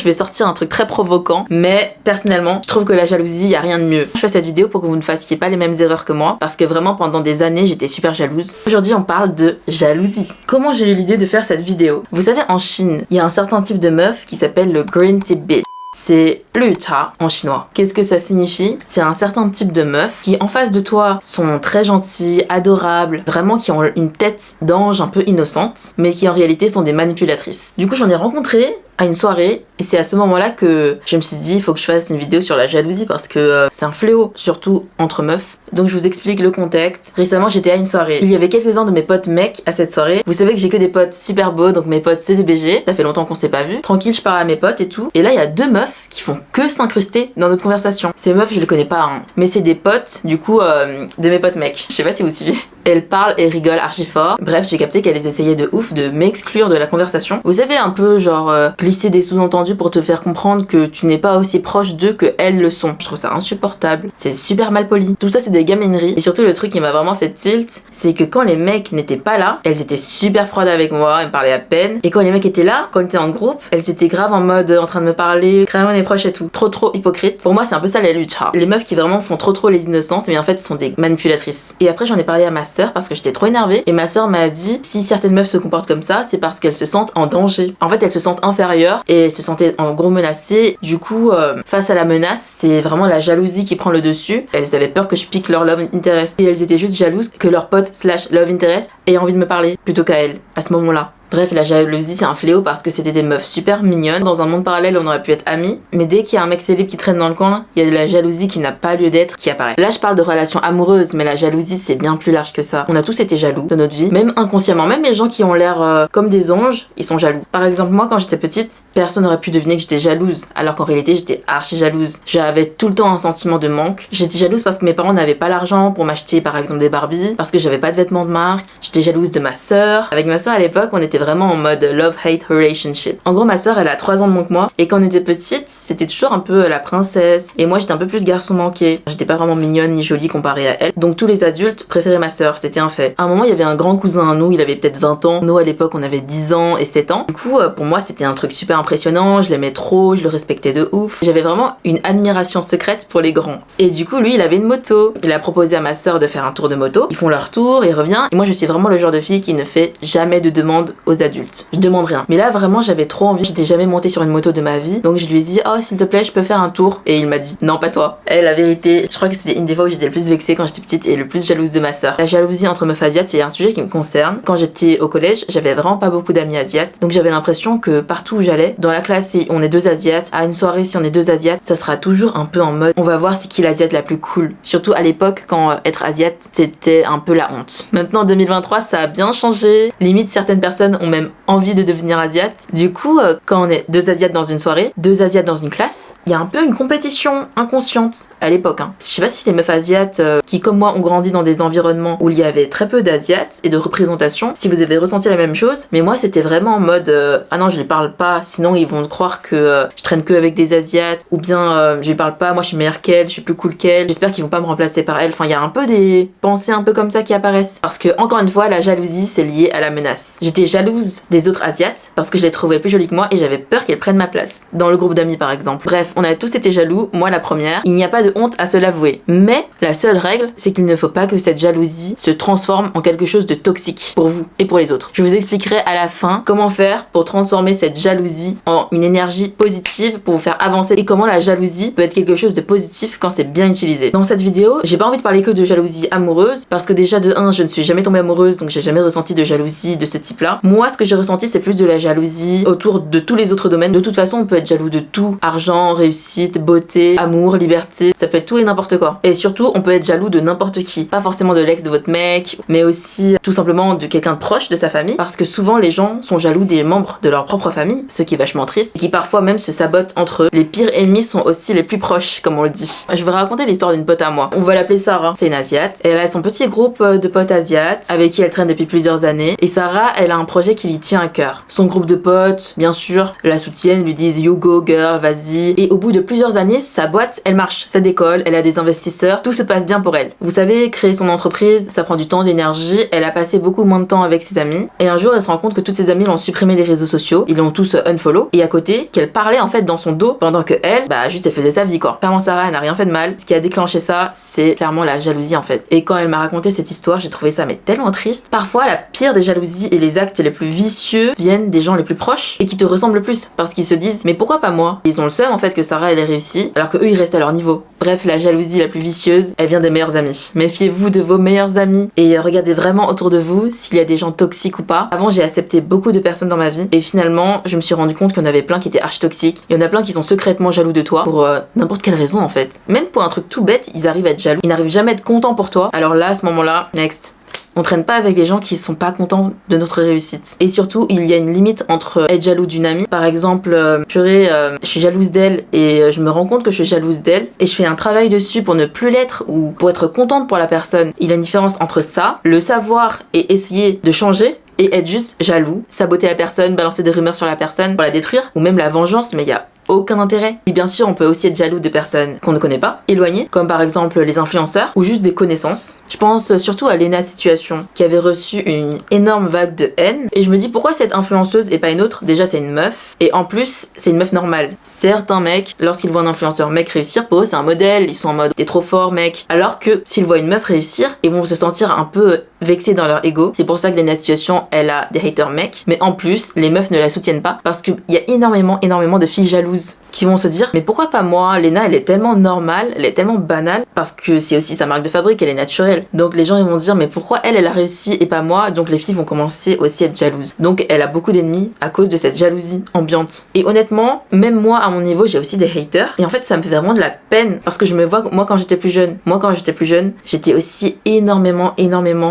vais sortir un truc très provoquant, mais personnellement, je trouve que la jalousie, y a rien de mieux. Je fais cette vidéo pour que vous ne fassiez pas les mêmes erreurs que moi, parce que vraiment pendant des années, j'étais super jalouse. Aujourd'hui, on parle de jalousie. Comment j'ai eu l'idée de faire cette vidéo? Vous savez, en Chine, il y a un certain type de meuf qui s'appelle le green tea bitch. C'est le cha en chinois. Qu'est-ce que ça signifie? C'est un certain type de meufs qui en face de toi sont très gentils, adorables, vraiment qui ont une tête d'ange un peu innocente, mais qui en réalité sont des manipulatrices. Du coup, j'en ai rencontré à une soirée et c'est à ce moment-là que je me suis dit il faut que je fasse une vidéo sur la jalousie parce que c'est un fléau, surtout entre meufs. Donc je vous explique le contexte. Récemment j'étais à une soirée. Il y avait quelques-uns de mes potes mecs à cette soirée. Vous savez que j'ai que des potes super beaux, donc mes potes CDBG. Ça fait longtemps qu'on s'est pas vus. Tranquille, je parle à mes potes et tout. Et là il y a deux meufs qui font que s'incruster dans notre conversation. Ces meufs je les connais pas hein. Mais c'est des potes du coup de mes potes mecs. Je sais pas si vous suivez. Elles parlent et rigolent archi fort. Bref, j'ai capté qu'elles essayaient de ouf de m'exclure de la conversation. Vous savez un peu genre glisser des sous-entendus pour te faire comprendre que tu n'es pas aussi proche d'eux que elles le sont. Je trouve ça insupportable. C'est super mal poli. Tout ça c'est des gamineries. Et surtout le truc qui m'a vraiment fait tilt, c'est que quand les mecs n'étaient pas là, elles étaient super froides avec moi, elles me parlaient à peine. Et quand les mecs étaient là, quand on était en groupe, elles étaient grave en mode en train de me parler, carrément des proches et tout. Trop hypocrite. Pour moi c'est un peu ça la lutte. Les meufs qui vraiment font trop les innocentes, mais en fait sont des manipulatrices. Et après j'en ai parlé à ma sœur parce que j'étais trop énervée. Et ma sœur m'a dit si certaines meufs se comportent comme ça, c'est parce qu'elles se sentent en danger. En fait elles se sentent inférieures et se sentaient en gros menacées. Du coup, face à la menace, c'est vraiment la jalousie qui prend le dessus. Elles avaient peur que je pique leur love interest et elles étaient juste jalouses que leur pote / love interest ait envie de me parler plutôt qu'à elles à ce moment-là. Bref, la jalousie c'est un fléau parce que c'était des meufs super mignonnes. Dans un monde parallèle, on aurait pu être amis, mais dès qu'il y a un mec célèbre qui traîne dans le coin, il y a de la jalousie qui n'a pas lieu d'être qui apparaît. Là, je parle de relations amoureuses, mais la jalousie c'est bien plus large que ça. On a tous été jaloux de notre vie, même inconsciemment. Même les gens qui ont l'air comme des anges, ils sont jaloux. Par exemple, moi quand j'étais petite, personne n'aurait pu deviner que j'étais jalouse, alors qu'en réalité j'étais archi jalouse. J'avais tout le temps un sentiment de manque. J'étais jalouse parce que mes parents n'avaient pas l'argent pour m'acheter par exemple des Barbies, parce que j'avais pas de vêtements de marque. J'étais jalouse de ma sœur. Avec ma sœur à l'époque, on était vraiment en mode love-hate relationship. En gros, ma sœur, elle a 3 ans de moins que moi, et quand on était petite, c'était toujours un peu la princesse, et moi j'étais un peu plus garçon manqué. J'étais pas vraiment mignonne ni jolie comparée à elle. Donc tous les adultes préféraient ma sœur, c'était un fait. À un moment, il y avait un grand cousin à nous, il avait peut-être 20 ans. Nous, à l'époque, on avait 10 ans et 7 ans. Du coup, pour moi, c'était un truc super impressionnant, je l'aimais trop, je le respectais de ouf. J'avais vraiment une admiration secrète pour les grands. Et du coup, lui, il avait une moto. Il a proposé à ma sœur de faire un tour de moto. Ils font leur tour, il revient. Et moi, je suis vraiment le genre de fille qui ne fait jamais de demande aux adultes. Je demande rien. Mais là vraiment j'avais trop envie, j'étais jamais montée sur une moto de ma vie, donc je lui ai dit oh s'il te plaît je peux faire un tour, et il m'a dit non pas toi. Et la vérité, je crois que c'était une des fois où j'étais le plus vexée quand j'étais petite et le plus jalouse de ma sœur. La jalousie entre meufs asiates c'est un sujet qui me concerne. Quand j'étais au collège, j'avais vraiment pas beaucoup d'amis asiates, donc j'avais l'impression que partout où j'allais, dans la classe si on est 2 asiates, à une soirée si on est 2 asiates, ça sera toujours un peu en mode on va voir c'est qui l'asiate la plus cool. Surtout à l'époque quand être asiate c'était un peu la honte. Maintenant 2023 ça a bien changé, limite certaines personnes ont même envie de devenir asiates. Du coup, quand on est 2 asiates dans une soirée, 2 asiates dans une classe, il y a un peu une compétition inconsciente à l'époque. Je sais pas si les meufs asiates qui comme moi ont grandi dans des environnements où il y avait très peu d'asiates et de représentation, si vous avez ressenti la même chose, mais moi c'était vraiment en mode ah non je les parle pas, sinon ils vont croire que je traîne que avec des asiates, ou bien je les parle pas, moi je suis meilleure qu'elle, je suis plus cool qu'elle, j'espère qu'ils vont pas me remplacer par elle. Enfin il y a un peu des pensées un peu comme ça qui apparaissent. Parce que encore une fois la jalousie c'est lié à la menace. J'étais jalouse des autres asiates parce que je les trouvais plus jolies que moi et j'avais peur qu'elles prennent ma place. Dans le groupe d'amis par exemple. Bref, on a tous été jaloux, moi la première. Il n'y a pas de honte à se l'avouer. Mais la seule règle, c'est qu'il ne faut pas que cette jalousie se transforme en quelque chose de toxique pour vous et pour les autres. Je vous expliquerai à la fin comment faire pour transformer cette jalousie en une énergie positive pour vous faire avancer, et comment la jalousie peut être quelque chose de positif quand c'est bien utilisé. Dans cette vidéo, j'ai pas envie de parler que de jalousie amoureuse parce que déjà de 1, je ne suis jamais tombée amoureuse, donc j'ai jamais ressenti de jalousie de ce type-là. Moi, ce que j'ai ressenti, c'est plus de la jalousie autour de tous les autres domaines. De toute façon, on peut être jaloux de tout. Argent, réussite, beauté, amour, liberté. Ça peut être tout et n'importe quoi. Et surtout, on peut être jaloux de n'importe qui. Pas forcément de l'ex de votre mec, mais aussi tout simplement de quelqu'un de proche de sa famille. Parce que souvent, les gens sont jaloux des membres de leur propre famille, ce qui est vachement triste, et qui parfois même se sabotent entre eux. Les pires ennemis sont aussi les plus proches, comme on le dit. Je vais raconter l'histoire d'une pote à moi. On va l'appeler Sarah. C'est une asiate. Elle a son petit groupe de potes asiates avec qui elle traîne depuis plusieurs années. Et Sarah, elle a un projet projet qui lui tient à cœur. Son groupe de potes, bien sûr, la soutiennent, lui disent you go girl, vas-y. Et au bout de plusieurs années, sa boîte, elle marche, ça décolle, elle a des investisseurs, tout se passe bien pour elle. Vous savez, créer son entreprise, ça prend du temps, de l'énergie, elle a passé beaucoup moins de temps avec ses amis. Et un jour, elle se rend compte que toutes ses amies l'ont supprimé des réseaux sociaux, ils l'ont tous unfollow. Et à côté, qu'elle parlait en fait dans son dos pendant que elle, juste elle faisait sa vie quoi. Clairement, Sarah, elle n'a rien fait de mal. Ce qui a déclenché ça, c'est clairement la jalousie en fait. Et quand elle m'a raconté cette histoire, j'ai trouvé ça mais tellement triste. Parfois, la pire des jalousies et les actes les plus vicieux viennent des gens les plus proches et qui te ressemblent le plus parce qu'ils se disent mais pourquoi pas moi? Ils ont le seum en fait que Sarah elle ait réussi alors que eux ils restent à leur niveau. Bref, la jalousie la plus vicieuse, elle vient des meilleurs amis. Méfiez-vous de vos meilleurs amis et regardez vraiment autour de vous s'il y a des gens toxiques ou pas. Avant, j'ai accepté beaucoup de personnes dans ma vie et finalement, je me suis rendu compte qu'il y en avait plein qui étaient archi toxiques. Il y en a plein qui sont secrètement jaloux de toi pour n'importe quelle raison en fait. Même pour un truc tout bête, ils arrivent à être jaloux. Ils n'arrivent jamais à être contents pour toi. Alors là, à ce moment-là, next. On traîne pas avec les gens qui sont pas contents de notre réussite. Et surtout, il y a une limite entre être jaloux d'une amie. Par exemple, je suis jalouse d'elle et je me rends compte que je suis jalouse d'elle et je fais un travail dessus pour ne plus l'être ou pour être contente pour la personne. Il y a une différence entre ça, le savoir et essayer de changer, et être juste jaloux, saboter la personne, balancer des rumeurs sur la personne pour la détruire, ou même la vengeance, mais il y a aucun intérêt. Et bien sûr, on peut aussi être jaloux de personnes qu'on ne connaît pas, éloignées, comme par exemple les influenceurs ou juste des connaissances. Je pense surtout à Lena Situation, qui avait reçu une énorme vague de haine. Et je me dis pourquoi cette influenceuse et pas une autre? Déjà, c'est une meuf. Et en plus, c'est une meuf normale. Certains mecs, lorsqu'ils voient un influenceur mec réussir, pour eux, c'est un modèle. Ils sont en mode t'es trop fort, mec. Alors que s'ils voient une meuf réussir, ils vont se sentir un peu vexés dans leur ego. C'est pour ça que Lena Situation, elle a des haters mecs. Mais en plus, les meufs ne la soutiennent pas parce qu'il y a énormément de filles jalouses qui vont se dire mais pourquoi pas moi? Lena elle est tellement normale, elle est tellement banale parce que c'est aussi sa marque de fabrique, elle est naturelle. Donc les gens ils vont se dire mais pourquoi elle a réussi et pas moi? Donc les filles vont commencer aussi à être jalouses. Donc elle a beaucoup d'ennemis à cause de cette jalousie ambiante. Et honnêtement, même moi à mon niveau j'ai aussi des haters et en fait ça me fait vraiment de la peine parce que je me vois moi quand j'étais plus jeune, j'étais aussi énormément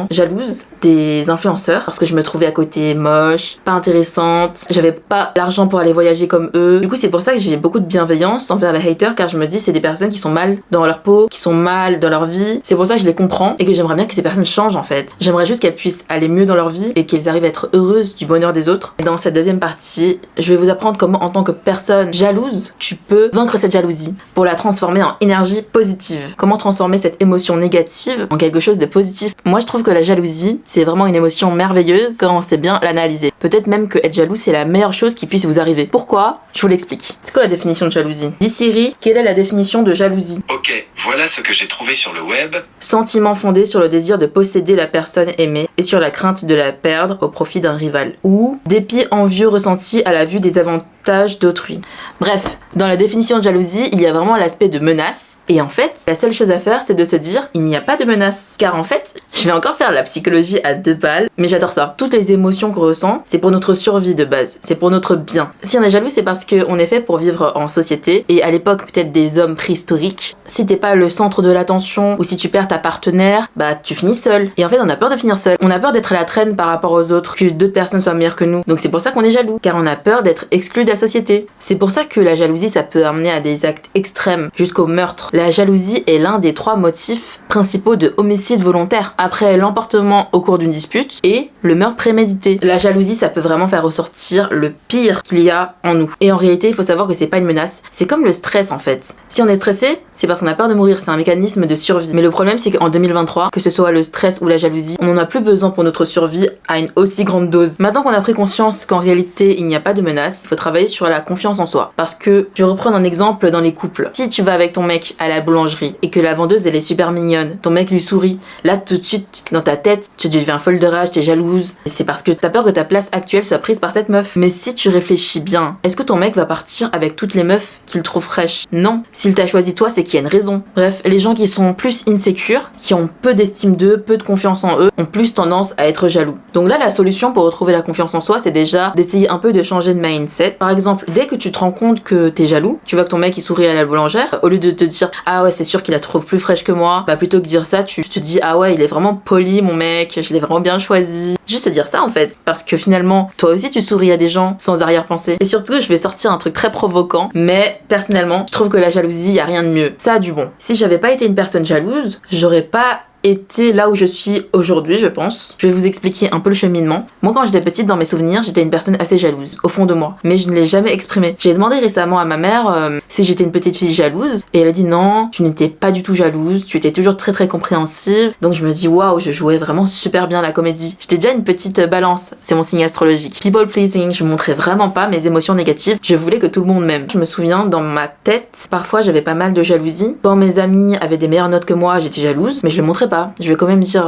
jalouse des influenceurs parce que je me trouvais à côté moche, pas intéressante, j'avais pas l'argent pour aller voyager comme eux. Du coup c'est pour ça que j'ai beaucoup de bienveillance envers les haters car je me dis c'est des personnes qui sont mal dans leur peau, qui sont mal dans leur vie. C'est pour ça que je les comprends et que j'aimerais bien que ces personnes changent en fait. J'aimerais juste qu'elles puissent aller mieux dans leur vie et qu'elles arrivent à être heureuses du bonheur des autres. Et dans cette deuxième partie, je vais vous apprendre comment en tant que personne jalouse, tu peux vaincre cette jalousie pour la transformer en énergie positive. Comment transformer cette émotion négative en quelque chose de positif. Moi je trouve que la jalousie, c'est vraiment une émotion merveilleuse quand on sait bien l'analyser. Peut-être même que être jaloux c'est la meilleure chose qui puisse vous arriver. Pourquoi? Je vous l'explique. C'est quoi la définition de jalousie? Dis Siri, quelle est la définition de jalousie? Ok, voilà ce que j'ai trouvé sur le web. Sentiment fondé sur le désir de posséder la personne aimée et sur la crainte de la perdre au profit d'un rival. Ou dépit envieux ressenti à la vue des avantages d'autrui. Bref, dans la définition de jalousie, il y a vraiment l'aspect de menace. Et en fait, la seule chose à faire, c'est de se dire, il n'y a pas de menace. Car en fait, je vais encore faire de la psychologie à 2 balles, mais j'adore ça. Toutes les émotions qu'on ressent, c'est pour notre survie de base. C'est pour notre bien. Si on est jaloux, c'est parce qu'on est fait pour vivre en société. Et à l'époque, peut-être des hommes préhistoriques, si t'es pas le centre de l'attention, ou si tu perds ta partenaire, tu finis seul. Et en fait, on a peur de finir seul. On a peur d'être à la traîne par rapport aux autres, que d'autres personnes soient meilleures que nous. Donc c'est pour ça qu'on est jaloux. Car on a peur d'être exclu de la société. C'est pour ça que la jalousie, ça peut amener à des actes extrêmes, jusqu'au meurtre. La jalousie est l'un des 3 motifs principaux de homicide volontaire, après l'emportement au cours d'une dispute et le meurtre prémédité. La jalousie, ça peut vraiment faire ressortir le pire qu'il y a en nous. Et en réalité, il faut savoir que c'est pas une menace, c'est comme le stress en fait. Si on est stressé, c'est parce qu'on a peur de mourir, c'est un mécanisme de survie. Mais le problème, c'est qu'en 2023, que ce soit le stress ou la jalousie, on en a plus besoin pour notre survie à une aussi grande dose. Maintenant qu'on a pris conscience qu'en réalité, il n'y a pas de menace, il faut travailler sur la confiance en soi. Parce que, je reprends un exemple dans les couples. Si tu vas avec ton mec à la boulangerie et que la vendeuse, elle est super mignonne, ton mec lui sourit, là tout de suite, dans ta tête, tu deviens folle de rage, t'es jalouse. Et c'est parce que t'as peur que ta place actuelle soit prise par cette meuf. Mais si tu réfléchis bien, est-ce que ton mec va partir avec toutes les meufs qu'il trouve fraîches? Non. S'il t'a choisi toi, c'est qu'il y a une raison. Bref, les gens qui sont plus insécures, qui ont peu d'estime d'eux, peu de confiance en eux, ont plus tendance à être jaloux. Donc là, la solution pour retrouver la confiance en soi, c'est déjà d'essayer un peu de changer de mindset. Par exemple, dès que tu te rends compte que t'es jaloux, tu vois que ton mec il sourit à la boulangère, au lieu de te dire ah ouais c'est sûr qu'il la trouve plus fraîche que moi, plutôt que dire ça, tu te dis ah ouais il est vraiment poli mon mec, je l'ai vraiment bien choisi. Juste te dire ça en fait, parce que finalement toi aussi tu souris à des gens sans arrière-pensée. Et surtout je vais sortir un truc très provoquant, mais personnellement je trouve que la jalousie y a rien de mieux. Ça a du bon. Si j'avais pas été une personne jalouse, j'aurais pas été là où je suis aujourd'hui, je pense. Je vais vous expliquer un peu le cheminement. Moi, quand j'étais petite, dans mes souvenirs, j'étais une personne assez jalouse, au fond de moi. Mais je ne l'ai jamais exprimé. J'ai demandé récemment à ma mère si j'étais une petite fille jalouse. Et elle a dit non, tu n'étais pas du tout jalouse, tu étais toujours très très compréhensive. Donc je me dis waouh, je jouais vraiment super bien la comédie. J'étais déjà une petite balance, c'est mon signe astrologique. People pleasing, je montrais vraiment pas mes émotions négatives. Je voulais que tout le monde m'aime. Je me souviens, dans ma tête, parfois j'avais pas mal de jalousie. Quand mes amis avaient des meilleures notes que moi, j'étais jalouse, mais je le montrais pas. Je vais quand même dire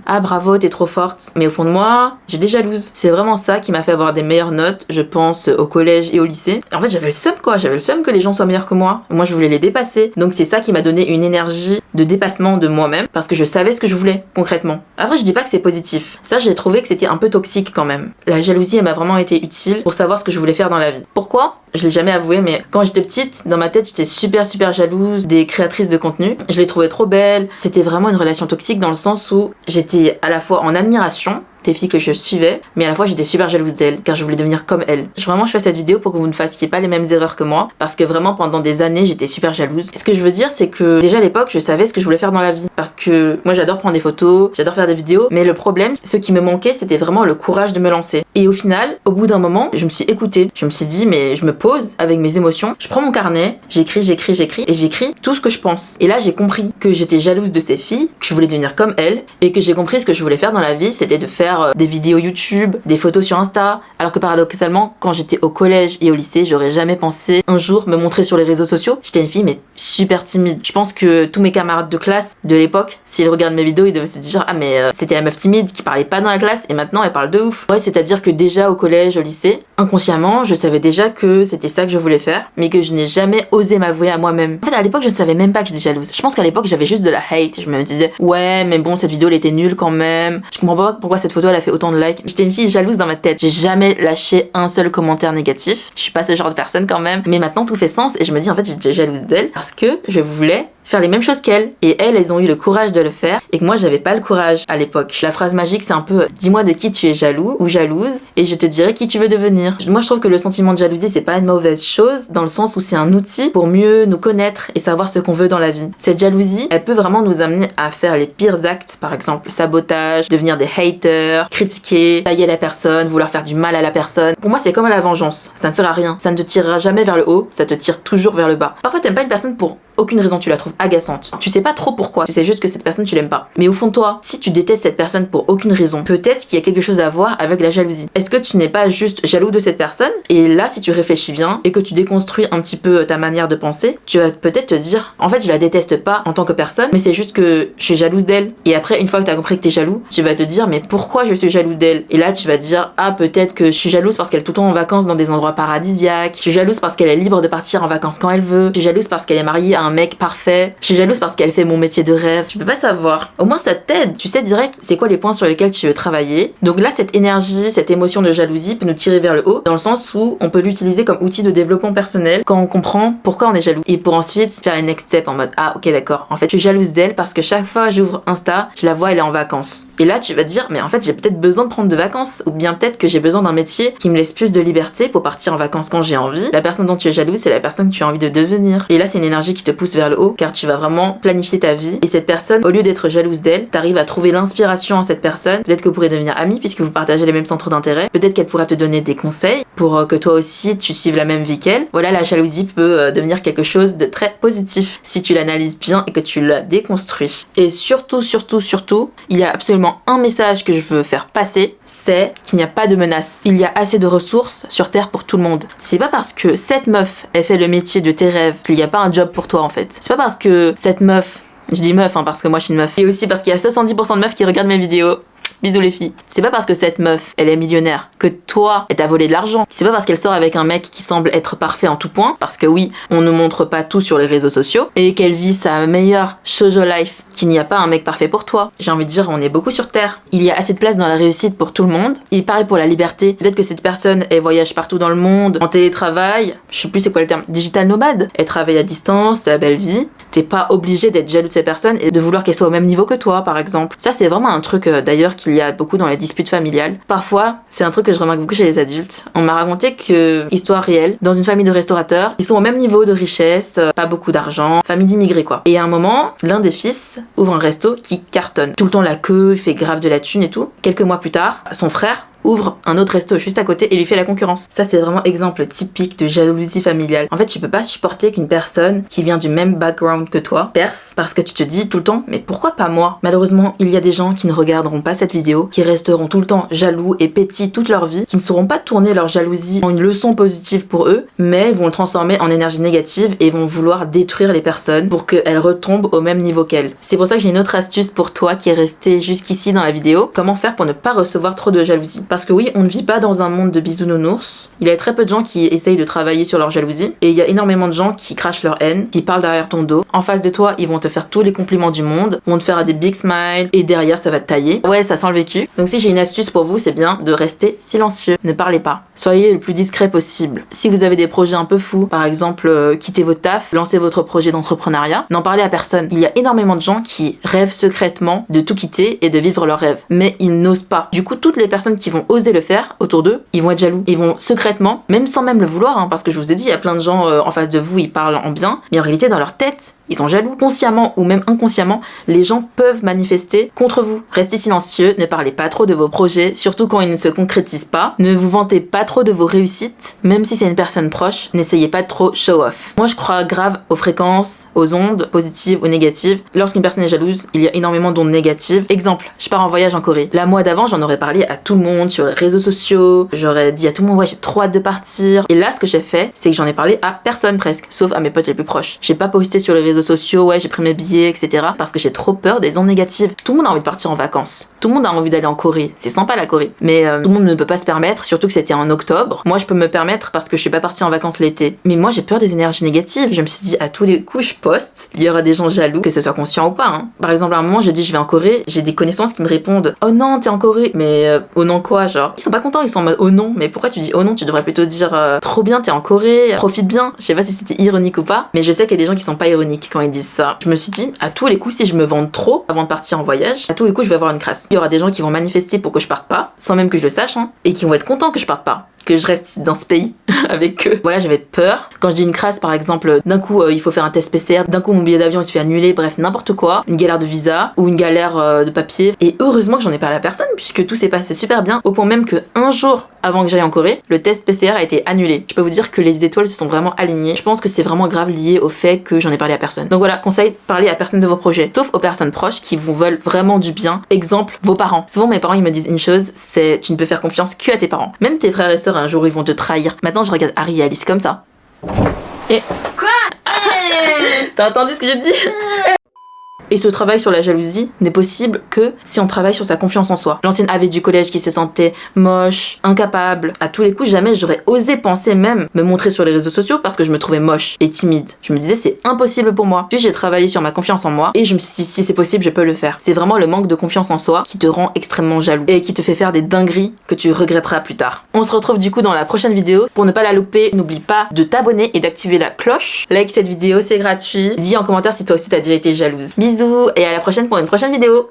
ah bravo, t'es trop forte. Mais au fond de moi, j'étais jalouse. C'est vraiment ça qui m'a fait avoir des meilleures notes, je pense, au collège et au lycée. En fait, j'avais le seum quoi, j'avais le seum que les gens soient meilleurs que moi. Moi, je voulais les dépasser. Donc c'est ça qui m'a donné une énergie de dépassement de moi-même parce que je savais ce que je voulais concrètement. Après, je dis pas que c'est positif. Ça, j'ai trouvé que c'était un peu toxique quand même. La jalousie, elle m'a vraiment été utile pour savoir ce que je voulais faire dans la vie. Pourquoi ? Je l'ai jamais avoué, mais quand j'étais petite, dans ma tête, j'étais super jalouse des créatrices de contenu. Je les trouvais trop belles. C'était vraiment une relation toxique dans le sens où j'étais à la fois en admiration des filles que je suivais, mais à la fois j'étais super jalouse d'elles, car je voulais devenir comme elles. Vraiment, je fais cette vidéo pour que vous ne fassiez pas les mêmes erreurs que moi, parce que vraiment pendant des années, j'étais super jalouse. Et ce que je veux dire, c'est que déjà à l'époque, je savais ce que je voulais faire dans la vie, parce que moi j'adore prendre des photos, j'adore faire des vidéos, mais le problème, ce qui me manquait, c'était vraiment le courage de me lancer. Et au final, au bout d'un moment, je me suis écoutée, je me suis dit, mais je me pose avec mes émotions, je prends mon carnet, j'écris, et j'écris tout ce que je pense. Et là, j'ai compris que j'étais jalouse de ces filles, que je voulais devenir comme elles, et que j'ai compris ce que je voulais faire dans la vie, c'était de faire des vidéos YouTube, des photos sur Insta, alors que paradoxalement, quand j'étais au collège et au lycée, j'aurais jamais pensé un jour me montrer sur les réseaux sociaux. J'étais une fille mais super timide. Je pense que tous mes camarades de classe de l'époque, s'ils regardent mes vidéos, ils devaient se dire ah mais c'était la meuf timide qui parlait pas dans la classe et maintenant elle parle de ouf. Ouais, c'est-à-dire que déjà au collège, au lycée, inconsciemment, je savais déjà que c'était ça que je voulais faire, mais que je n'ai jamais osé m'avouer à moi-même. En fait, à l'époque, je ne savais même pas que j'étais jalouse. Je pense qu'à l'époque, j'avais juste de la hate. Je me disais ouais, mais bon, cette vidéo elle était nulle quand même. Je comprends pas pourquoi cette photo elle a fait autant de likes. J'étais une fille jalouse dans ma tête. J'ai jamais lâché un seul commentaire négatif. Je suis pas ce genre de personne quand même. Mais maintenant tout fait sens et je me dis en fait j'étais jalouse d'elle parce que je voulais faire les mêmes choses qu'elles. Et elles ont eu le courage de le faire et que moi j'avais pas le courage à l'époque. La phrase magique c'est un peu dis-moi de qui tu es jaloux ou jalouse et je te dirai qui tu veux devenir. Moi je trouve que le sentiment de jalousie c'est pas une mauvaise chose dans le sens où c'est un outil pour mieux nous connaître et savoir ce qu'on veut dans la vie. Cette jalousie elle peut vraiment nous amener à faire les pires actes, par exemple sabotage, devenir des haters, critiquer, tailler la personne, vouloir faire du mal à la personne. Pour moi c'est comme à la vengeance, ça ne sert à rien, ça ne te tirera jamais vers le haut, ça te tire toujours vers le bas. Parfois t'aimes pas une personne pour aucune raison, tu la trouves agaçante. Tu sais pas trop pourquoi, tu sais juste que cette personne tu l'aimes pas. Mais au fond de toi, si tu détestes cette personne pour aucune raison, peut-être qu'il y a quelque chose à voir avec la jalousie. Est-ce que tu n'es pas juste jaloux de cette personne? Et là, si tu réfléchis bien et que tu déconstruis un petit peu ta manière de penser, tu vas peut-être te dire, en fait, je la déteste pas en tant que personne, mais c'est juste que je suis jalouse d'elle. Et après, une fois que t'as compris que t'es jaloux, tu vas te dire, mais pourquoi je suis jaloux d'elle? Et là, tu vas te dire, ah, peut-être que je suis jalouse parce qu'elle est tout le temps en vacances dans des endroits paradisiaques. Je suis jalouse parce qu'elle est libre de partir en vacances quand elle veut. Je suis jalouse parce qu'elle est mariée à un mec parfait. Je suis jalouse parce qu'elle fait mon métier de rêve. Tu peux pas savoir. Au moins ça t'aide. Tu sais direct c'est quoi les points sur lesquels tu veux travailler. Donc là cette énergie, cette émotion de jalousie peut nous tirer vers le haut dans le sens où on peut l'utiliser comme outil de développement personnel quand on comprend pourquoi on est jaloux. Et pour ensuite faire les next steps en mode ah ok d'accord. En fait je suis jalouse d'elle parce que chaque fois j'ouvre Insta, je la vois elle est en vacances. Et là tu vas te dire mais en fait j'ai peut-être besoin de prendre de vacances ou bien peut-être que j'ai besoin d'un métier qui me laisse plus de liberté pour partir en vacances quand j'ai envie. La personne dont tu es jalouse c'est la personne que tu as envie de devenir. Et là c'est une énergie qui te pousse vers le haut car tu vas vraiment planifier ta vie et cette personne, au lieu d'être jalouse d'elle, t'arrives à trouver l'inspiration en cette personne. Peut-être que vous pourrez devenir amis puisque vous partagez les mêmes centres d'intérêt. Peut-être qu'elle pourra te donner des conseils pour que toi aussi tu suives la même vie qu'elle. Voilà, la jalousie peut devenir quelque chose de très positif si tu l'analyses bien et que tu la déconstruis. Et surtout, il y a absolument un message que je veux faire passer, c'est qu'il n'y a pas de menace. Il y a assez de ressources sur Terre pour tout le monde. C'est pas parce que cette meuf, elle fait le métier de tes rêves qu'il n'y a pas un job pour toi en fait. C'est pas parce que cette meuf, je dis meuf parce que moi je suis une meuf, et aussi parce qu'il y a 70% de meufs qui regardent mes vidéos. Bisous les filles. C'est pas parce que cette meuf, elle est millionnaire, que toi, elle t'a volé de l'argent. C'est pas parce qu'elle sort avec un mec qui semble être parfait en tout point, parce que oui, on ne montre pas tout sur les réseaux sociaux, et qu'elle vit sa meilleure social life, qu'il n'y a pas un mec parfait pour toi. J'ai envie de dire, on est beaucoup sur Terre. Il y a assez de place dans la réussite pour tout le monde. Et pareil pour la liberté. Peut-être que cette personne, elle voyage partout dans le monde, en télétravail, je sais plus c'est quoi le terme, digital nomade. Elle travaille à distance, c'est la belle vie. T'es pas obligé d'être jaloux de ces personnes et de vouloir qu'elles soient au même niveau que toi, par exemple. Ça, c'est vraiment un truc d'ailleurs qu'il y a beaucoup dans les disputes familiales. Parfois, c'est un truc que je remarque beaucoup chez les adultes. On m'a raconté que, histoire réelle, dans une famille de restaurateurs, ils sont au même niveau de richesse, pas beaucoup d'argent, famille d'immigrés quoi. Et à un moment, l'un des fils ouvre un resto qui cartonne. Tout le temps la queue, il fait grave de la thune et tout. Quelques mois plus tard, son frère ouvre un autre resto juste à côté et lui fait la concurrence. Ça, c'est vraiment exemple typique de jalousie familiale. En fait, tu peux pas supporter qu'une personne qui vient du même background que toi perce parce que tu te dis tout le temps, mais pourquoi pas moi? Malheureusement, il y a des gens qui ne regarderont pas cette vidéo, qui resteront tout le temps jaloux et petits toute leur vie, qui ne sauront pas tourner leur jalousie en une leçon positive pour eux, mais vont le transformer en énergie négative et vont vouloir détruire les personnes pour qu'elles retombent au même niveau qu'elles. C'est pour ça que j'ai une autre astuce pour toi qui est resté jusqu'ici dans la vidéo. Comment faire pour ne pas recevoir trop de jalousie? Parce que oui, on ne vit pas dans un monde de bisounours. Il y a très peu de gens qui essayent de travailler sur leur jalousie. Et il y a énormément de gens qui crachent leur haine, qui parlent derrière ton dos. En face de toi, ils vont te faire tous les compliments du monde, vont te faire des big smiles, et derrière, ça va te tailler. Ouais, ça sent le vécu. Donc si j'ai une astuce pour vous, c'est bien de rester silencieux. Ne parlez pas. Soyez le plus discret possible. Si vous avez des projets un peu fous, par exemple, quitter votre taf, lancer votre projet d'entrepreneuriat, n'en parlez à personne. Il y a énormément de gens qui rêvent secrètement de tout quitter et de vivre leur rêve. Mais ils n'osent pas. Du coup, toutes les personnes qui vont oser le faire autour d'eux, ils vont être jaloux. Ils vont secrètement, même sans même le vouloir, parce que je vous ai dit, il y a plein de gens en face de vous, ils parlent en bien, mais en réalité, dans leur tête, ils sont jaloux. Consciemment ou même inconsciemment, les gens peuvent manifester contre vous. Restez silencieux, ne parlez pas trop de vos projets, surtout quand ils ne se concrétisent pas. Ne vous vantez pas trop de vos réussites, même si c'est une personne proche, n'essayez pas de trop show off. Moi, je crois grave aux fréquences, aux ondes, positives ou négatives. Lorsqu'une personne est jalouse, il y a énormément d'ondes négatives. Exemple, je pars en voyage en Corée. La mois d'avant, j'en aurais parlé à tout le monde sur les réseaux sociaux. J'aurais dit à tout le monde, ouais, j'ai trop hâte de partir. Et là, ce que j'ai fait, c'est que j'en ai parlé à personne presque, sauf à mes potes les plus proches. J'ai pas posté sur les réseaux sociaux, ouais, j'ai pris mes billets, etc. parce que j'ai trop peur des ondes négatives. Tout le monde a envie de partir en vacances. Tout le monde a envie d'aller en Corée. C'est sympa la Corée. Mais tout le monde ne peut pas se permettre, surtout que c'était en octobre. Moi, je peux me permettre parce que je suis pas partie en vacances l'été. Mais moi, j'ai peur des énergies négatives. Je me suis dit, à tous les coups, je poste. Il y aura des gens jaloux, que ce soit conscient ou pas. Par exemple, à un moment, j'ai dit, je vais en Corée. J'ai des connaissances qui me répondent, oh non, t'es en Corée. Mais oh non quoi, genre. Ils sont pas contents, ils sont en mode, oh non. Mais pourquoi tu dis oh non? Tu devrais plutôt dire, trop bien, t'es en Corée, profite bien. Je sais pas si c'était ironique ou pas. Mais je sais qu'il y a des gens qui sont pas ironiques quand ils disent ça. Je me suis dit, à tous les coups, si je me vante trop avant de partir en voyage, à tous les coups, je vais avoir une crasse. Il y aura des gens qui vont manifester pour que je parte pas, sans même que je le sache, et qui vont être contents que je parte pas, que je reste dans ce pays avec eux. Voilà, j'avais peur. Quand je dis une crasse, par exemple, d'un coup, il faut faire un test PCR, d'un coup, mon billet d'avion il se fait annuler, bref, n'importe quoi, une galère de visa ou une galère de papier. Et heureusement que j'en ai parlé à personne, puisque tout s'est passé super bien, au point même que un jour avant que j'aille en Corée, le test PCR a été annulé. Je peux vous dire que les étoiles se sont vraiment alignées. Je pense que c'est vraiment grave lié au fait que j'en ai parlé à personne. Donc voilà, conseil, parlez à personne de vos projets, sauf aux personnes proches qui vous veulent vraiment du bien. Exemple, vos parents. Souvent, mes parents, ils me disent une chose, c'est tu ne peux faire confiance que à tes parents. Même tes frères et sœurs, un jour, ils vont te trahir. Maintenant, je regarde Harry et Alice comme ça. Et... Quoi? T'as entendu ce que j'ai dit? Et ce travail sur la jalousie n'est possible que si on travaille sur sa confiance en soi. L'ancienne AV du collège qui se sentait moche, incapable, à tous les coups, jamais j'aurais osé penser même me montrer sur les réseaux sociaux parce que je me trouvais moche et timide. Je me disais c'est impossible pour moi. Puis j'ai travaillé sur ma confiance en moi et je me suis dit si c'est possible, je peux le faire. C'est vraiment le manque de confiance en soi qui te rend extrêmement jaloux et qui te fait faire des dingueries que tu regretteras plus tard. On se retrouve du coup dans la prochaine vidéo. Pour ne pas la louper, n'oublie pas de t'abonner et d'activer la cloche. Like cette vidéo, c'est gratuit. Dis en commentaire si toi aussi t'as déjà été jalouse. Bisous et à la prochaine pour une prochaine vidéo.